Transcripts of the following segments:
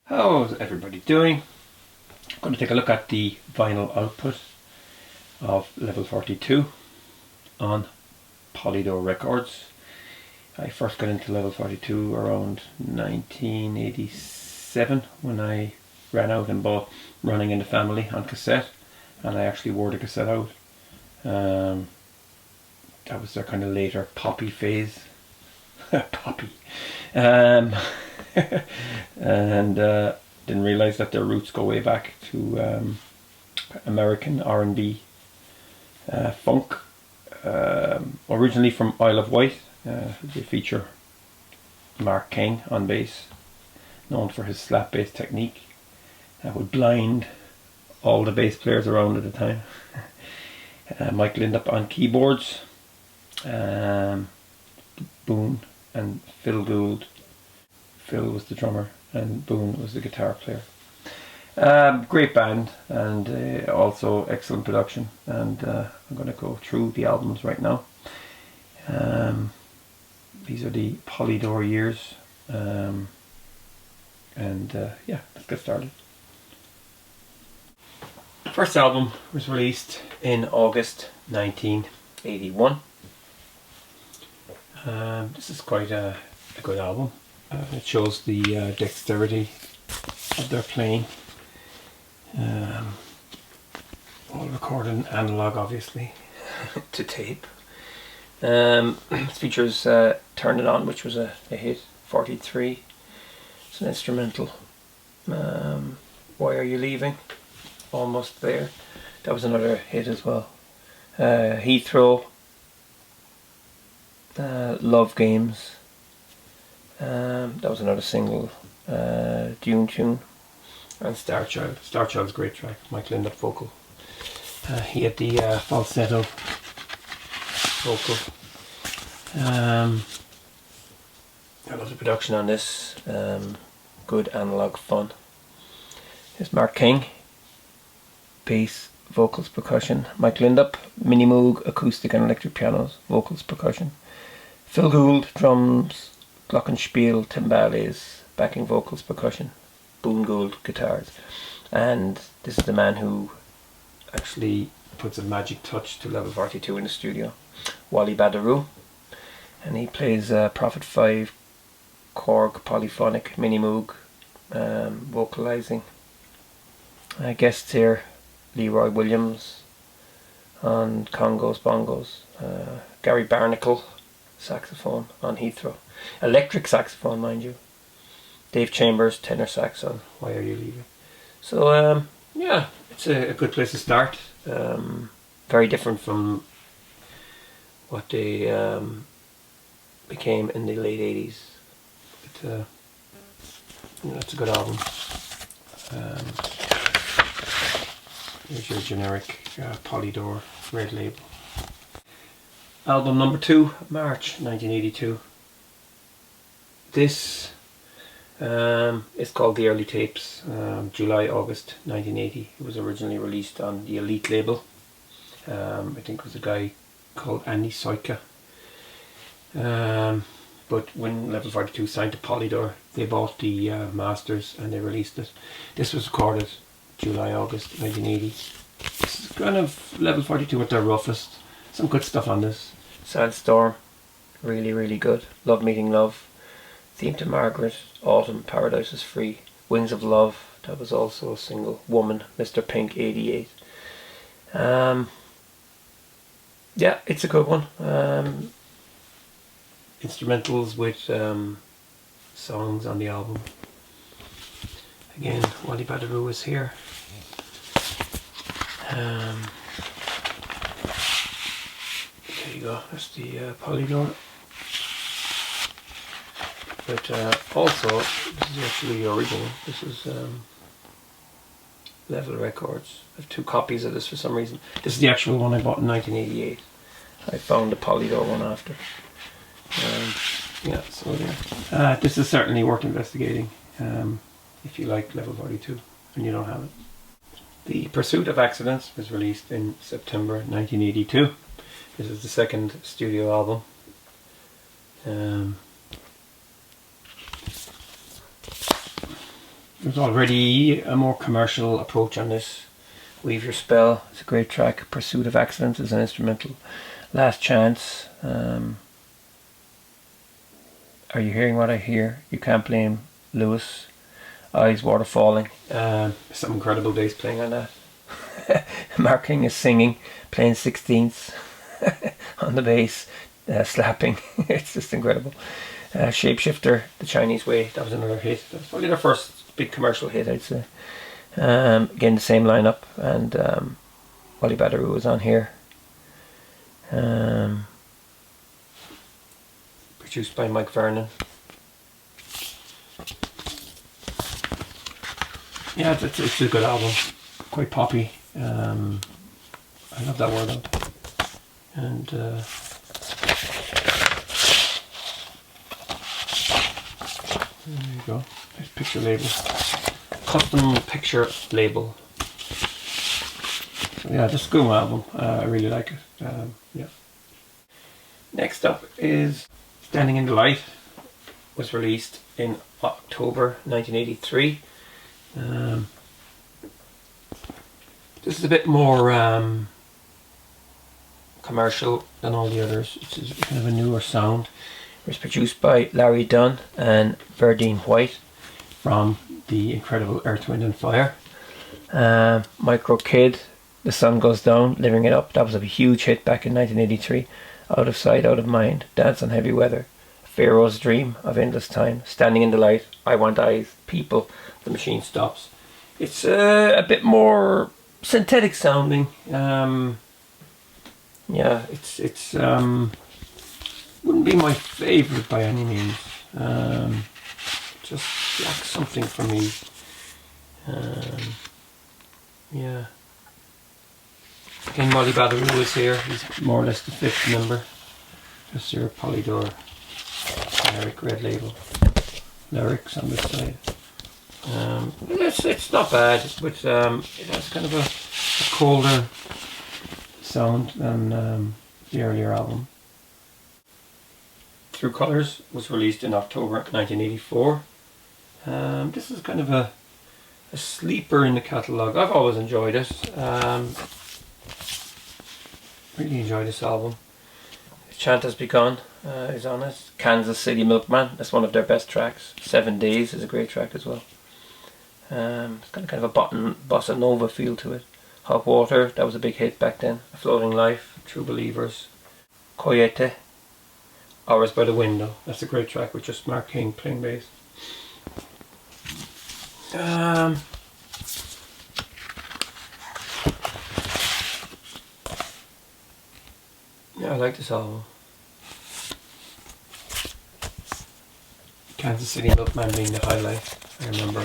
How's everybody doing? I'm going to take a look at the vinyl output of level 42 on Polydor Records. I first got into level 42 around 1987 when I ran out and bought Running in the Family on cassette, and I actually wore the cassette out. That was their kind of later poppy phase. Poppy. And didn't realise that their roots go way back to American R&B funk, originally from Isle of Wight. They feature Mark King on bass, known for his slap bass technique that would blind all the bass players around at the time. Mike Lindup on keyboards, Boone and Phil Gould. Phil was the drummer and Boone was the guitar player. Great band, and also excellent production, and I'm going to go through the albums right now. These are the Polydor years, and yeah, let's get started. The first album was released in August 1981. This is quite a good album. It shows the dexterity of their playing. All recorded analog, obviously, to tape. It features Turn It On, which was a hit, 43. It's an instrumental. Why Are You Leaving? Almost There. That was another hit as well. Heathrow. Love Games. That was another single. Dune Tune. And Star Child. Star Child's a great track. Mike Lindup vocal. He had the falsetto vocal. I love the production on this. Good analog fun. Here's Mark King. Bass, vocals, percussion. Mike Lindup, Mini Moog, acoustic and electric pianos, vocals, percussion. Phil Gould, drums, glockenspiel, timbales, backing vocals, percussion. Boone Gould, guitars. And this is the man who actually puts a magic touch to level 42 in the studio, Wally Badarou. And he plays Prophet 5, Korg, polyphonic, Mini Moog, vocalizing. Guests here, Leroy Williams on congos, bongos, Gary Barnacle, saxophone on Heathrow, electric saxophone, mind you, Dave Chambers, tenor sax on Why Are You Leaving? So yeah, it's a good place to start. Very different from what they became in the late 80s. But it's a good album. Here's your generic Polydor red label. Album number 2, March 1982. This is called The Early Tapes, July, August 1980. It was originally released on the Elite label. I think it was a guy called Andy Soika. But when Level 42 signed to Polydor, they bought the masters and they released it. This was recorded July, August 1980. This is kind of Level 42 at their roughest. Some good stuff on this. Sandstorm, really, really good. Love Meeting Love. Theme to Margaret, Autumn, Paradise is Free. Wings of Love, that was also a single. Woman, Mr. Pink, 88. Yeah, it's a good one. Instrumentals with songs on the album. Again, Wally Badarou is here. There you go, that's the Polydor. But also, this is actually the original. This is Level Records. I have 2 copies of this for some reason. This is the actual one I bought in 1988. I found the Polydor one after. Yeah, so yeah. This is certainly worth investigating if you like Level 42 and you don't have it. The Pursuit of Accidents was released in September 1982. This is the second studio album. There's already a more commercial approach on this. Weave Your Spell, it's a great track. Pursuit of Accidents is an instrumental. Last Chance. Are You Hearing What I Hear? You Can't Blame Lewis. Eyes Water Falling. Some incredible bass playing on that. Mark King is singing, playing 16ths on the bass, slapping. It's just incredible. Shapeshifter, The Chinese Way, that was another hit. That was probably their first big commercial hit, I'd say. Again, the same lineup, and Wally Badaroo was on here. Produced by Mike Vernon. Yeah, it's a good album. Quite poppy. I love that word out. And there you go. Nice picture label. Custom picture label. So yeah, just a good album. I really like it. Yeah. Next up is Standing in the Light. Was released in October 1983. This is a bit more commercial than all the others. It's kind of a newer sound. It was produced by Larry Dunn and Verdine White from the incredible Earth, Wind and Fire. Micro Kid, The Sun Goes Down, Living It Up. That was a huge hit back in 1983. Out of Sight, Out of Mind, Dance on Heavy Weather, Pharaoh's Dream of Endless Time, Standing in the Light, I Want Eyes, People, The Machine Stops. It's a bit more synthetic sounding. Yeah, it's wouldn't be my favourite by any means. Just lacks something for me. Yeah. Again, Molly Badaroo is here. He's more or less the fifth member. Just your Polydor generic red label. Lyrics on this side. It's not bad, but it has kind of a colder sound than the earlier album. Through Colours was released in October 1984. This is kind of a sleeper in the catalogue. I've always enjoyed it. Really enjoyed this album. Chant Has Begun is on it. Kansas City Milkman, that's one of their best tracks. 7 Days is a great track as well. It's got kind of a bossa nova feel to it. Hot Water, that was a big hit back then. A Floating Life, True Believers. Coyote, Hours by the Window, that's a great track with just Mark King playing bass. Yeah, I like this album. Kansas City Milkman being the highlight, I remember.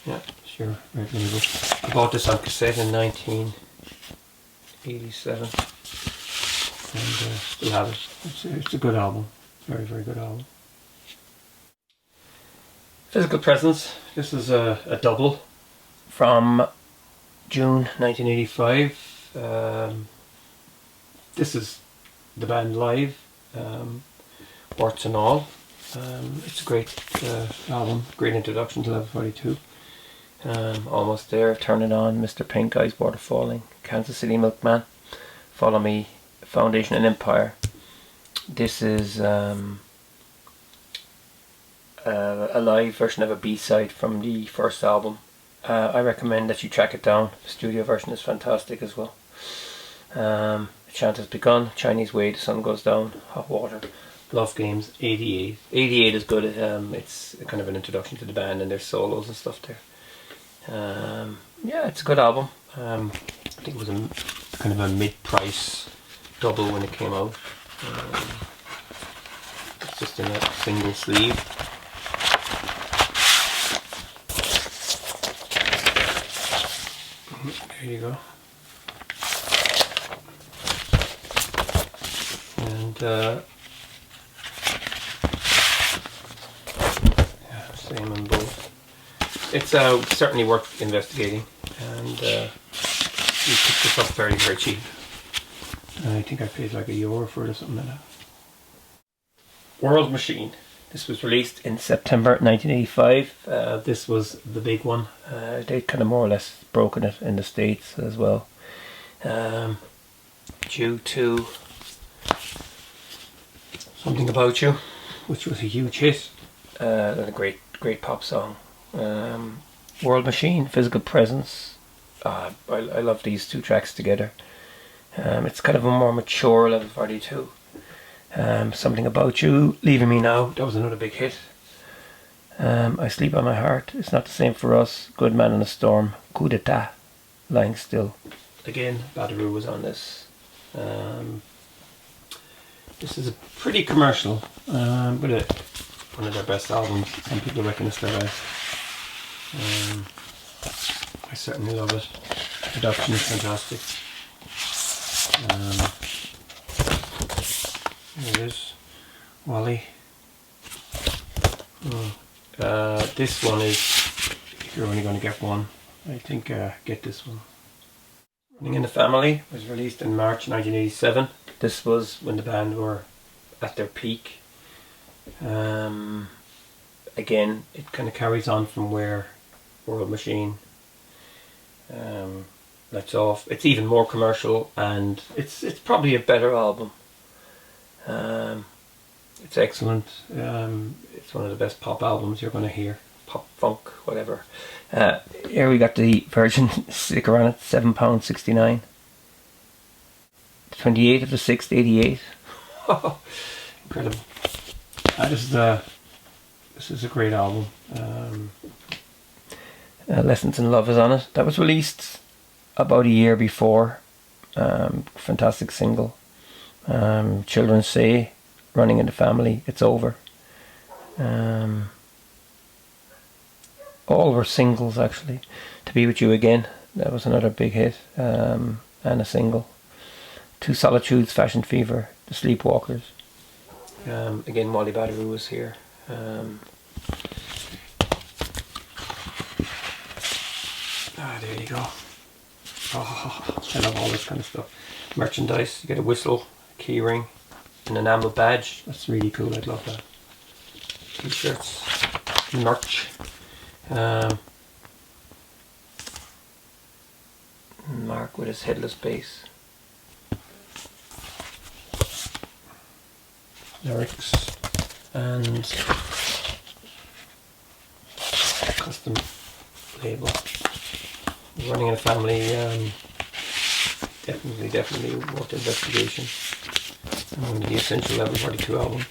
Yeah, sure, red label. I bought this on cassette in 1987 and still have it. It's a good album, very, very good album. Physical Presence, this is a double from June 1985. This is the band live, warts and all. It's a great album, great introduction to Level 42. Almost There, Turn It On, Mr. Pink, Eyes Water Falling, Kansas City Milkman, Follow Me, Foundation and Empire. This is a live version of a B-side from the first album. I recommend that you track it down. The studio version is fantastic as well. Chant Has Begun, Chinese Way, The Sun Goes Down, Hot Water, Love Games, 88. 88 is good. It's kind of an introduction to the band and their solos and stuff there. Yeah, it's a good album. I think it was a kind of a mid-price double when it came out. It's just in a single sleeve. There you go. And yeah, same on both. It's certainly worth investigating, and you picked this up very, very cheap. I think I paid like €1 for it or something like that. World Machine. This was released in September 1985. This was the big one. They kind of more or less broken it in the States as well. Due to Something About You, which was a huge hit. And a great pop song. World Machine, Physical Presence. I love these two tracks together. It's kind of a more mature Level 42. Something About You, Leaving Me Now, that was another big hit. I Sleep on My Heart, It's Not the Same for Us, Good Man in a Storm, Coup d'etat, Lying Still. Again, Badaroo was on this. This is a pretty commercial, but one of their best albums. Some people reckon it's their best. I certainly love it. The production is fantastic. Here it is, Wally. This one is, if you're only going to get one, I think get this one. Running in the Family was released in March 1987. This was when the band were at their peak. Again, it kind of carries on from where World Machine lets off. It's even more commercial, and it's probably a better album. It's excellent. It's one of the best pop albums you're going to hear. Pop, funk, whatever. Here we got the Virgin sticker on it, £7.69. 28th of the 6th, 88. Incredible. This is a great album. Lessons in Love is on it. That was released about a year before. Fantastic single. Children Say, Running in the Family, It's Over. All were singles actually. To Be With You Again, that was another big hit, and a single. Two Solitudes, Fashion Fever, The Sleepwalkers. Again, Wally Badaroo was here. There you go. I love all this kind of stuff. Merchandise, you get a whistle, a key ring, an enamel badge. That's really cool, I'd love that. T-shirts, merch. Mark with his headless bass. Lyrics and custom label. Running in a Family, definitely worth investigation. And the Essential Level 42 album.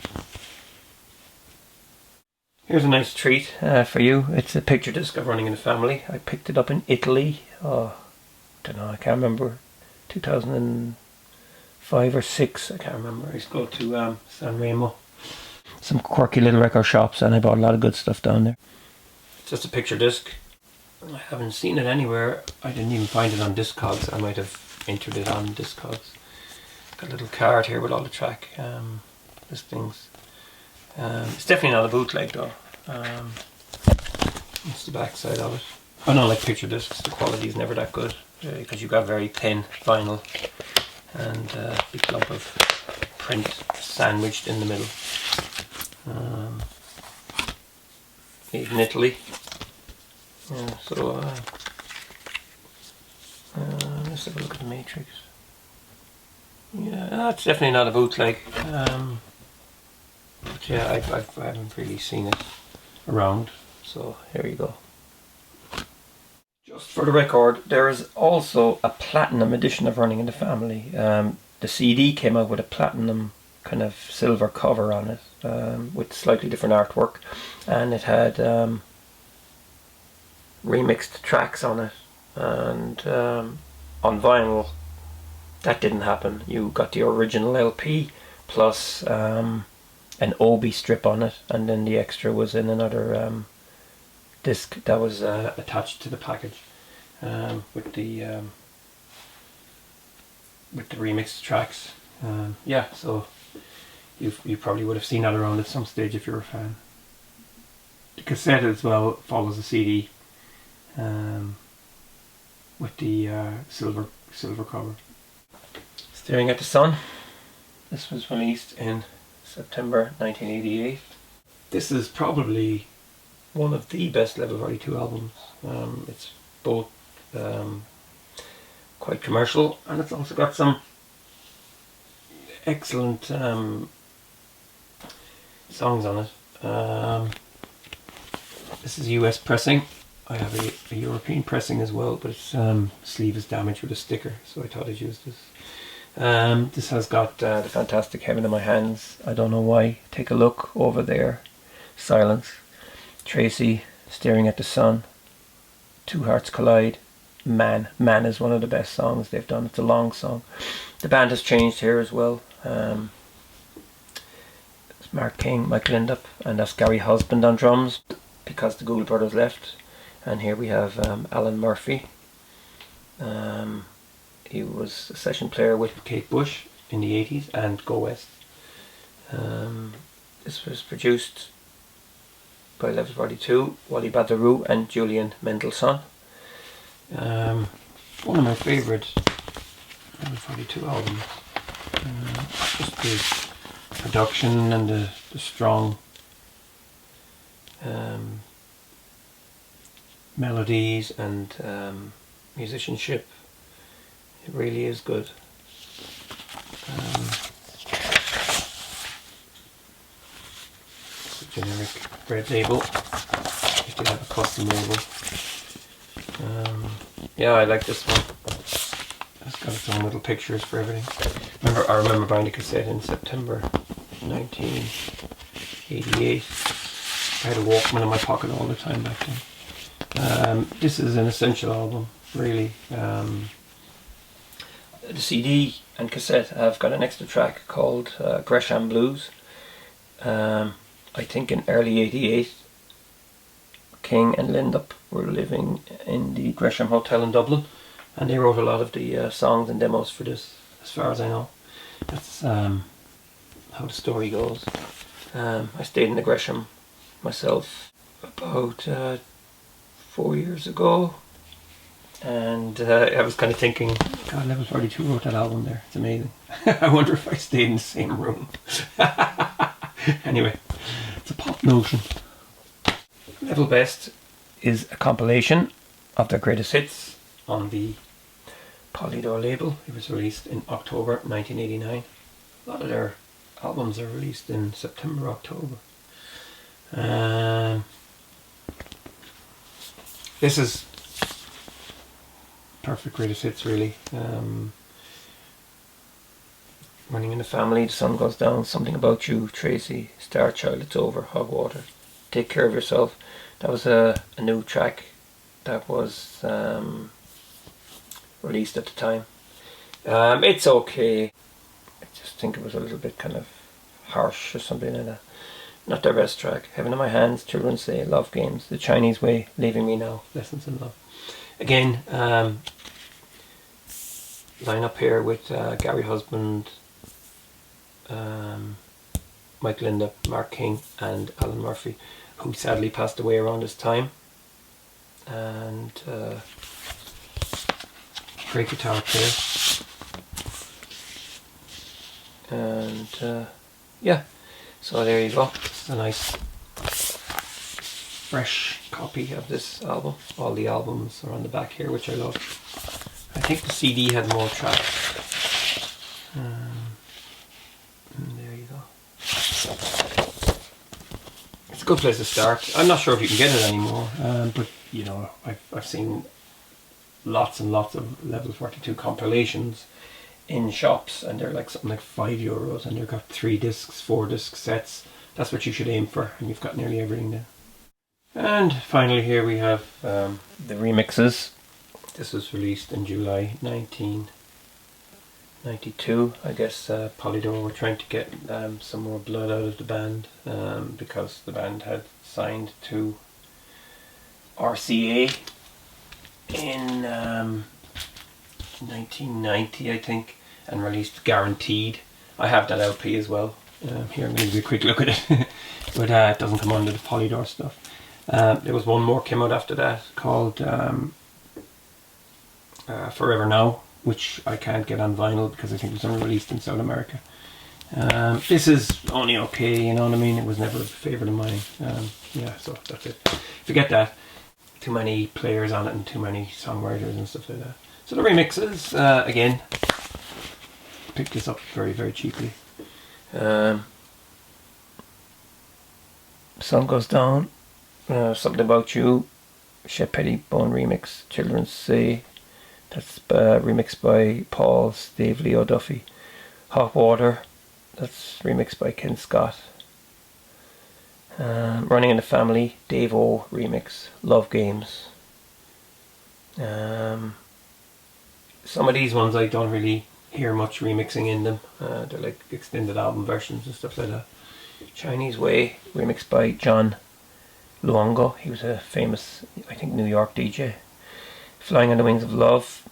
Here's a nice treat for you. It's a picture disc of Running in a Family. I picked it up in Italy. I can't remember. 2005 or 6, I can't remember. I used to go to San Remo. Some quirky little record shops, and I bought a lot of good stuff down there. It's just a picture disc. I haven't seen it anywhere. I didn't even find it on Discogs. I might have entered it on Discogs. Got a little card here with all the track listings. It's definitely not a bootleg though. It's the back side of it. I don't like picture discs. The quality is never that good because you've got very thin vinyl and a big lump of print sandwiched in the middle. Made in Italy. Let's have a look at the matrix. Yeah, that's definitely not a bootleg. But yeah, I haven't really seen it around. So here you go. Just for the record, there is also a platinum edition of Running in the Family. The CD came out with a platinum kind of silver cover on it, with slightly different artwork, and it had remixed tracks on it, and on vinyl that didn't happen. You got the original LP plus an Obi strip on it, and then the extra was in another disc that was attached to the package with the remixed tracks. Yeah, so you probably would have seen that around at some stage if you're a fan. The cassette as well follows the CD with the silver cover. Staring at the Sun. This was released in September 1988. This is probably one of the best Level 42 albums. It's both quite commercial, and it's also got some excellent songs on it. This is US pressing. I have a European pressing as well, but its sleeve is damaged with a sticker, so I thought I'd use this. This has got the fantastic Heaven in My Hands. I don't know why. Take a look over there. Silence. Tracy staring at the sun. Two Hearts Collide. Man. Man is one of the best songs they've done. It's a long song. The band has changed here as well. It's Mark King, Mike Lindup, and that's Gary Husband on drums because the Gould brothers left. And here we have Alan Murphy. He was a session player with Kate Bush in the 80s and Go West. This was produced by Level 42, Wally Badarou and Julian Mendelssohn. One of my favourite Level 42 albums. Just the production and the strong melodies and musicianship. It really is good. It's a generic red label. If you have a custom label. Yeah, I like this one. It's got its own little pictures for everything. I remember buying the cassette in September 1988. I had a Walkman in my pocket all the time back then. This is an essential album, really. The CD and cassette have got an extra track called Gresham Blues. I think in early 88 King and Lindup were living in the Gresham Hotel in Dublin, and they wrote a lot of the songs and demos for this, as far as I know. That's how the story goes. I stayed in the Gresham myself about 4 years ago, and I was kind of thinking, God, Level 42 wrote that album there. It's amazing. I wonder if I stayed in the same room. Anyway, it's a pop notion. Level Best is a compilation of their greatest hits on the Polydor label. It was released in October 1989. A lot of their albums are released in September, October. This is perfect greatest hits, really. Running in the Family, The Sun Goes Down, Something About You, Tracy, Star Child, It's Over, Hog Water, Take Care of Yourself. That was a new track that was released at the time. It's okay. I just think it was a little bit kind of harsh or something like that. Not their best track. Heaven in My Hands, Children Say, Love Games, The Chinese Way, Leaving Me Now, Lessons in Love. Again, line up here with Gary Husband, Mike Lindup, Mark King and Alan Murphy, who sadly passed away around this time. And great guitar player. And yeah, so there you go. It's a nice fresh copy of this album. All the albums are on the back here, which I love. I think the CD had more tracks. And there you go. It's a good place to start. I'm not sure if you can get it anymore, but you know, I've seen lots and lots of Level 42 compilations in shops, and they're like something like €5, and they've got 3 discs, 4 disc sets. That's what you should aim for, and you've got nearly everything there. And finally here we have the Remixes. This was released in July 1992. I guess Polydor were trying to get some more blood out of the band, because the band had signed to RCA in 1990, I think, and released Guaranteed. I have that LP as well. Here, I'm going to give you a quick look at it. But it doesn't come under the Polydor stuff. There was one more came out after that called Forever Now, which I can't get on vinyl because I think it was only released in South America. This is only okay, you know what I mean? It was never a favourite of mine. Yeah, so that's it. Forget that. Too many players on it and too many songwriters and stuff like that. So the remixes, again, picked this up very, very cheaply. Sun Goes Down, Something About You, Shep Pettibone remix, Children Say, that's remixed by Paul Steve Leo Duffy. Hot Water, that's remixed by Ken Scott. Running in the Family, Dave O remix, Love Games. Some of these ones I don't really hear much remixing in them. They're like extended album versions and stuff like that. Chinese Way, remixed by John Luongo. He was a famous, I think, New York DJ. Flying on the Wings of Love,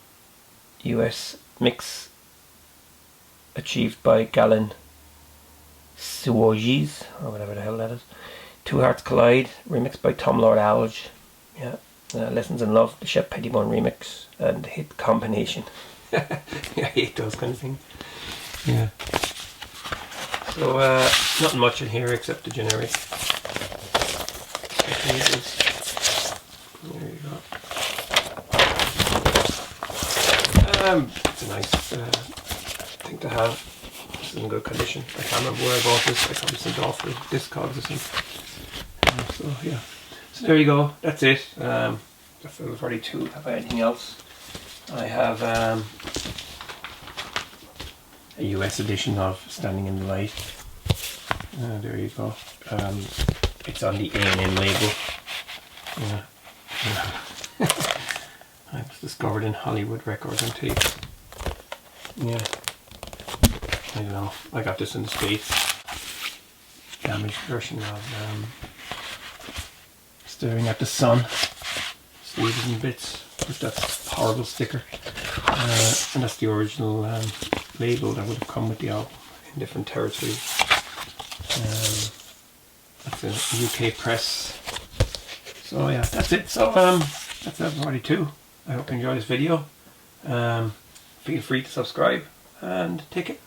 US mix, achieved by Galen Suojis, or whatever the hell that is. Two Hearts Collide, remixed by Tom Lord Alge. Yeah. Lessons in Love, the Shep Pettibone remix, and Hit Combination. Yeah, I hate those kind of things. Yeah. So, nothing much in here except the generic. There you go. It's a nice thing to have. This is in good condition. I can't remember where I bought this. I probably sent it off with Discogs or something. So, yeah. So there you go. That's it. That's level 42. Have I anything else? I have a US edition of Standing in the Light. There you go. It's on the A&M label. Yeah. It was discovered in Hollywood Records and Tapes. Yeah. I don't know. I got this in the States. Damaged version of Staring at the Sun. Sleeves and bits with that horrible sticker. And that's the original label that would have come with the album in different territories. That's a UK press. So yeah, that's it. So that's everybody too. I hope you enjoyed this video. Feel free to subscribe and take it.